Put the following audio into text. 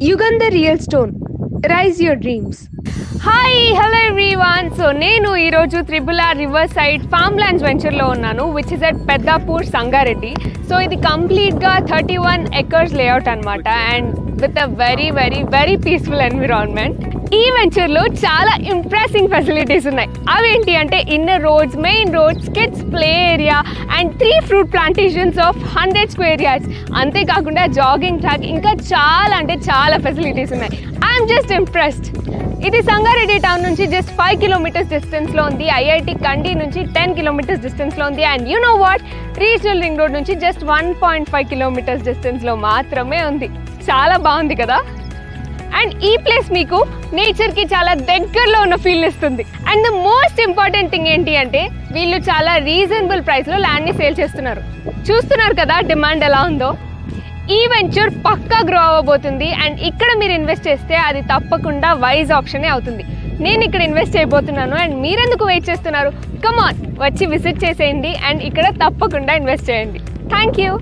Yugandhar Real Stone. Rise your dreams. Hi hello everyone. So నేను ఈరోజు triple R river side farm lands వెంచర్లో ఉన్నాను, which is at Peddapur Sangareddy. So ఇది కంప్లీట్గా 31 acres layout అనమాట, and with a very very very peaceful environment. ఈ వెంచర్లో చాలా ఇంప్రెసింగ్ ఫెసిలిటీస్ ఉన్నాయి. అవేంటి అంటే inner roads, main roads, kids play area and 3 fruit plantations of 100 square yards. అంతేకాకుండా జాగింగ్ ట్రాక్, ఇంకా చాలా అంటే చాలా ఫెసిలిటీస్ ఉన్నాయి. I'm just impressed. ఇది సంగారెడ్డి టౌన్ నుంచి జస్ట్ 5 kilometers డిస్టెన్స్లో ఉంది. ఐఐటి కండి నుంచి 10 kilometers డిస్టెన్స్లో ఉంది. And you know what, regional ring road నుంచి జస్ట్ 1.5 kilometers డిస్టెన్స్లో మాత్రమే ఉంది. చాలా బాగుంది కదా. అండ్ ఈ ప్లేస్ మీకు నేచర్కి చాలా దగ్గరలో ఉన్న ఫీల్ ఇస్తుంది. And the most important thing ఏంటి అంటే వీళ్ళు చాలా రీజనబుల్ ప్రైస్లో ల్యాండ్ని సేల్ చేస్తున్నారు. చూస్తున్నారు కదా డిమాండ్ ఎలా ఉందో. ఈ వెంచర్ పక్కా గ్రో అవ్వబోతుంది. అండ్ ఇక్కడ మీరు ఇన్వెస్ట్ చేస్తే అది తప్పకుండా వైజ్ ఆప్షనే అవుతుంది. నేను ఇక్కడ ఇన్వెస్ట్ చేయబోతున్నాను. అండ్ మీరెందుకు వెయిట్ చేస్తున్నారు? కమాన్, వచ్చి విజిట్ చేసేయండి అండ్ ఇక్కడ తప్పకుండా ఇన్వెస్ట్ చేయండి. Thank you.